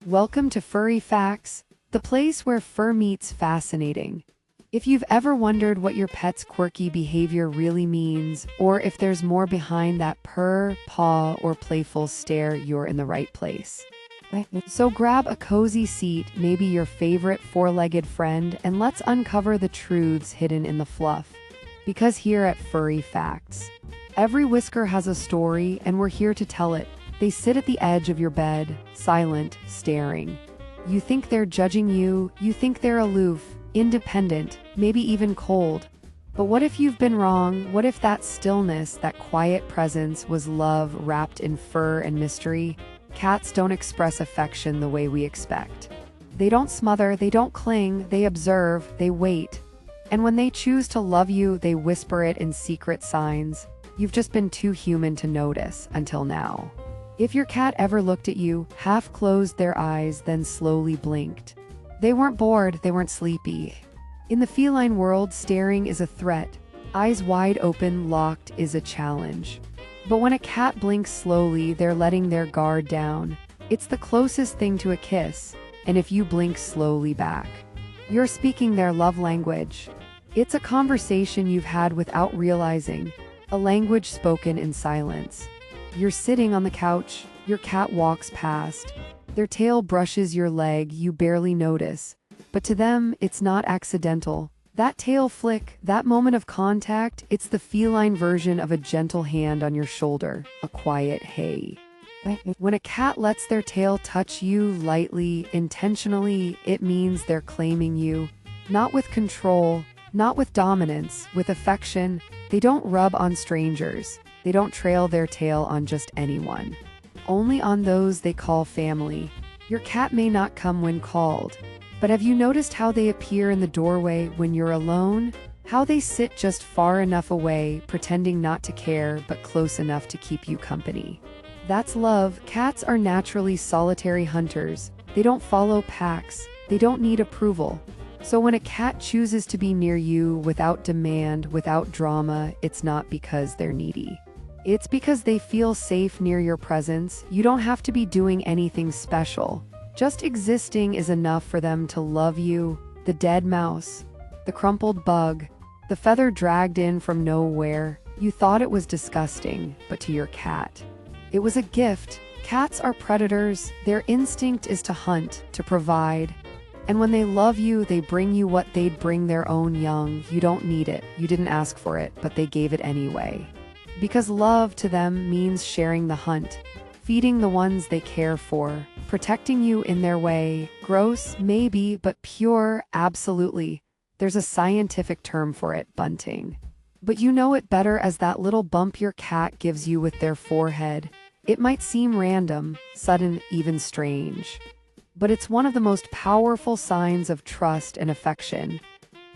Welcome to Furry Facts, the place where fur meets fascinating. If you've ever wondered what your pet's quirky behavior really means, or if there's more behind that purr, paw, or playful stare, you're in the right place. So grab a cozy seat, maybe your favorite four-legged friend, and let's uncover the truths hidden in the fluff. Because here at Furry Facts, every whisker has a story, and we're here to tell it. They sit at the edge of your bed, silent, staring. You think they're judging you, you think they're aloof, independent, maybe even cold. But what if you've been wrong? What if that stillness, that quiet presence was love wrapped in fur and mystery? Cats don't express affection the way we expect. They don't smother, they don't cling, they observe, they wait. And when they choose to love you, they whisper it in secret signs. You've just been too human to notice until now. If your cat ever looked at you, half closed their eyes, then slowly blinked, they weren't bored, they weren't sleepy. In the feline world, staring is a threat. Eyes wide open, locked, is a challenge. But when a cat blinks slowly, they're letting their guard down. It's the closest thing to a kiss, and if you blink slowly back, you're speaking their love language. It's a conversation you've had without realizing, a language spoken in silence. You're sitting on the couch, your cat walks past. Their tail brushes your leg, you barely notice. But to them, it's not accidental. That tail flick, that moment of contact, it's the feline version of a gentle hand on your shoulder, a quiet hey. When a cat lets their tail touch you lightly, intentionally, it means they're claiming you. Not with control, not with dominance, with affection. They don't rub on strangers. They don't trail their tail on just anyone. Only on those they call family. Your cat may not come when called, but have you noticed how they appear in the doorway when you're alone? How they sit just far enough away, pretending not to care, but close enough to keep you company. That's love. Cats are naturally solitary hunters. They don't follow packs. They don't need approval. So when a cat chooses to be near you without demand, without drama, it's not because they're needy. It's because they feel safe near your presence. You don't have to be doing anything special. Just existing is enough for them to love you. The dead mouse, the crumpled bug, the feather dragged in from nowhere. You thought it was disgusting, but to your cat, it was a gift. Cats are predators. Their instinct is to hunt, to provide. And when they love you, they bring you what they'd bring their own young. You don't need it. You didn't ask for it, but they gave it anyway. Because love to them means sharing the hunt, feeding the ones they care for, protecting you in their way. Gross, maybe, but pure, absolutely. There's a scientific term for it, bunting. But you know it better as that little bump your cat gives you with their forehead. It might seem random, sudden, even strange. But it's one of the most powerful signs of trust and affection.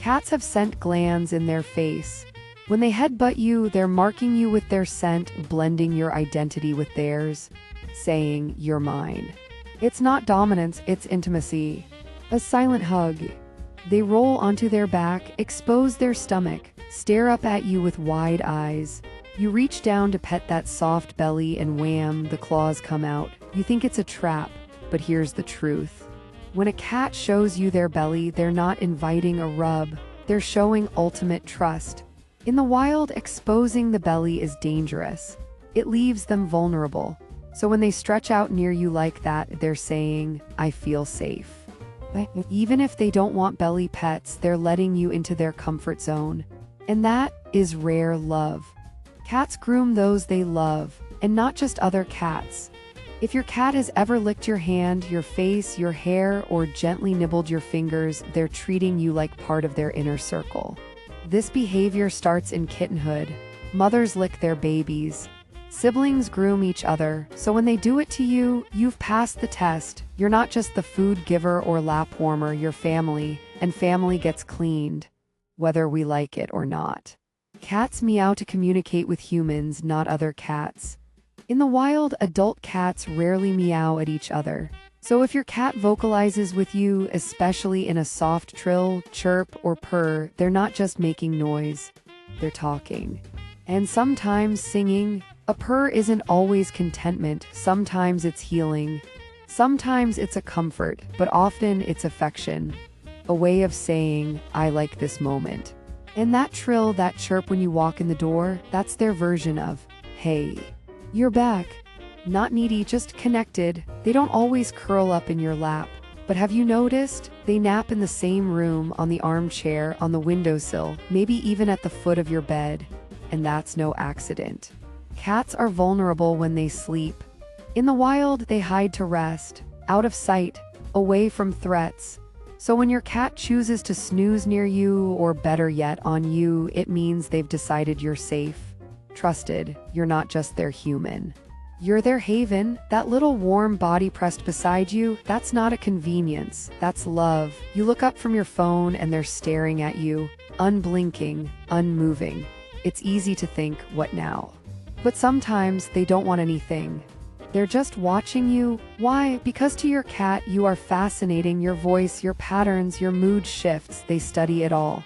Cats have scent glands in their face. When they headbutt you, they're marking you with their scent, blending your identity with theirs, saying, "You're mine." It's not dominance, it's intimacy. A silent hug. They roll onto their back, expose their stomach, stare up at you with wide eyes. You reach down to pet that soft belly and wham, the claws come out. You think it's a trap, but here's the truth. When a cat shows you their belly, they're not inviting a rub, they're showing ultimate trust. In the wild, exposing the belly is dangerous. It leaves them vulnerable. So when they stretch out near you like that, they're saying, "I feel safe." Even if they don't want belly pets, they're letting you into their comfort zone. And that is rare love. Cats groom those they love, and not just other cats. If your cat has ever licked your hand, your face, your hair, or gently nibbled your fingers, they're treating you like part of their inner circle. This behavior starts in kittenhood. Mothers lick their babies. Siblings groom each other, so when they do it to you, you've passed the test. You're not just the food giver or lap warmer, you're family, and family gets cleaned, whether we like it or not. Cats meow to communicate with humans, not other cats. In the wild, adult cats rarely meow at each other. So if your cat vocalizes with you, especially in a soft trill, chirp, or purr, they're not just making noise, they're talking. And sometimes singing. A purr isn't always contentment, sometimes it's healing. Sometimes it's a comfort, but often it's affection. A way of saying, I like this moment. And that trill, that chirp when you walk in the door, that's their version of, hey, you're back. Not needy, just connected. They don't always curl up in your lap. But have you noticed? They nap in the same room, on the armchair, on the windowsill, maybe even at the foot of your bed. And that's no accident. Cats are vulnerable when they sleep. In the wild, they hide to rest, out of sight, away from threats. So when your cat chooses to snooze near you, or better yet, on you, it means they've decided you're safe. Trusted, you're not just their human. You're their haven. That little warm body pressed beside you, that's not a convenience, that's love. You look up from your phone and they're staring at you, unblinking, unmoving. It's easy to think, what now? But sometimes they don't want anything. They're just watching you. Why? Because to your cat, you are fascinating. Your voice, your patterns, your mood shifts, they study it all.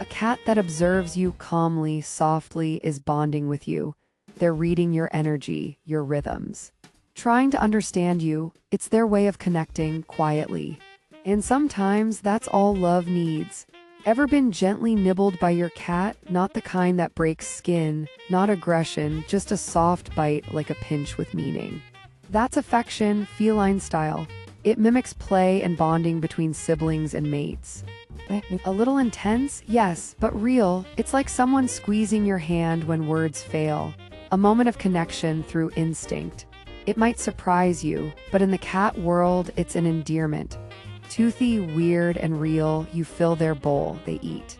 A cat that observes you calmly, softly, is bonding with you. They're reading your energy, your rhythms. Trying to understand you, it's their way of connecting quietly. And sometimes that's all love needs. Ever been gently nibbled by your cat? Not the kind that breaks skin, not aggression, just a soft bite like a pinch with meaning. That's affection, feline style. It mimics play and bonding between siblings and mates. A little intense? Yes, but real. It's like someone squeezing your hand when words fail. A moment of connection through instinct. It might surprise you, but in the cat world, it's an endearment. Toothy, weird, and real, you fill their bowl, they eat.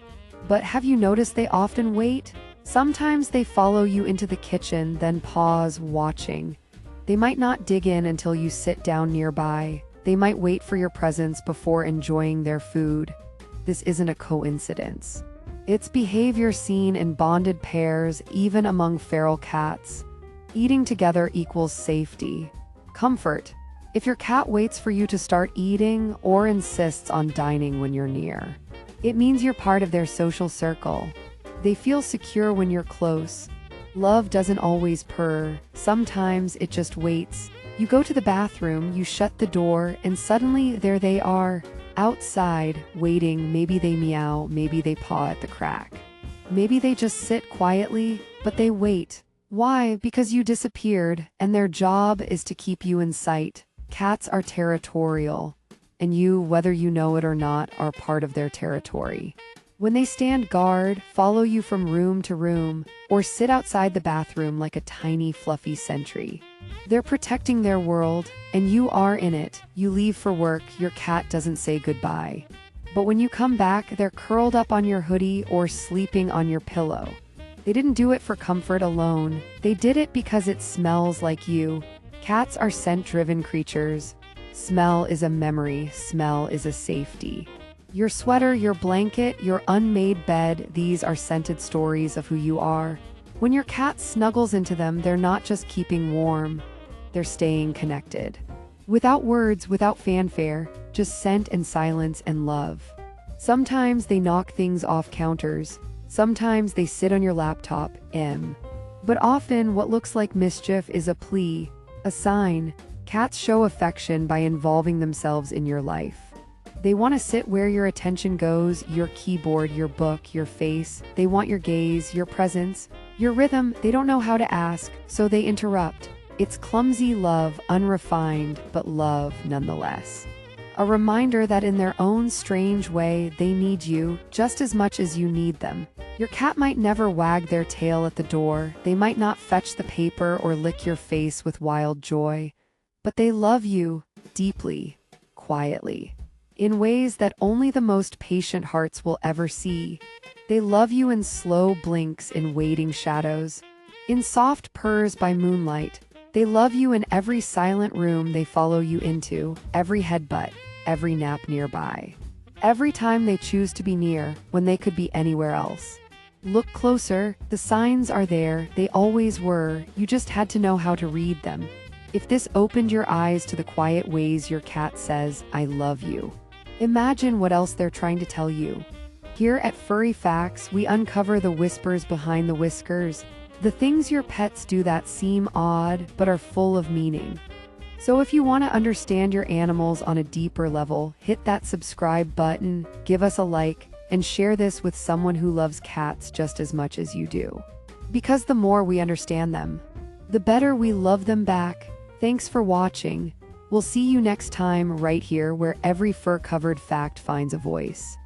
But have you noticed they often wait? Sometimes they follow you into the kitchen, then pause, watching. They might not dig in until you sit down nearby. They might wait for your presence before enjoying their food. This isn't a coincidence. It's behavior seen in bonded pairs, even among feral cats. Eating together equals safety, comfort. If your cat waits for you to start eating or insists on dining when you're near, it means you're part of their social circle. They feel secure when you're close. Love doesn't always purr. Sometimes it just waits. You go to the bathroom, you shut the door, and suddenly there they are, outside, waiting. Maybe they meow, maybe they paw at the crack. Maybe they just sit quietly, but they wait. Why? Because you disappeared, and their job is to keep you in sight. Cats are territorial, and you, whether you know it or not, are part of their territory. When they stand guard, follow you from room to room, or sit outside the bathroom like a tiny, fluffy sentry. They're protecting their world, and you are in it. You leave for work, your cat doesn't say goodbye. But when you come back, they're curled up on your hoodie or sleeping on your pillow. They didn't do it for comfort alone. They did it because it smells like you. Cats are scent-driven creatures. Smell is a memory, smell is a safety. Your sweater, your blanket, your unmade bed, these are scented stories of who you are. When your cat snuggles into them, they're not just keeping warm, they're staying connected. Without words, without fanfare, just scent and silence and love. Sometimes they knock things off counters, sometimes they sit on your laptop, But often what looks like mischief is a plea, a sign. Cats show affection by involving themselves in your life. They want to sit where your attention goes, your keyboard, your book, your face. They want your gaze, your presence, your rhythm. They don't know how to ask, so they interrupt. It's clumsy love, unrefined, but love nonetheless. A reminder that in their own strange way, they need you just as much as you need them. Your cat might never wag their tail at the door. They might not fetch the paper or lick your face with wild joy. But they love you deeply, quietly. In ways that only the most patient hearts will ever see. They love you in slow blinks, in waiting shadows, in soft purrs by moonlight. They love you in every silent room they follow you into, every headbutt, every nap nearby. Every time they choose to be near, when they could be anywhere else. Look closer, the signs are there, they always were, you just had to know how to read them. If this opened your eyes to the quiet ways your cat says, I love you, imagine what else they're trying to tell you. Here at Furry Facts, we uncover the whispers behind the whiskers, the things your pets do that seem odd but are full of meaning. So if you want to understand your animals on a deeper level, hit that subscribe button, give us a like, and share this with someone who loves cats just as much as you do. Because the more we understand them, the better we love them back. Thanks for watching. We'll see you next time right here where every fur-covered fact finds a voice.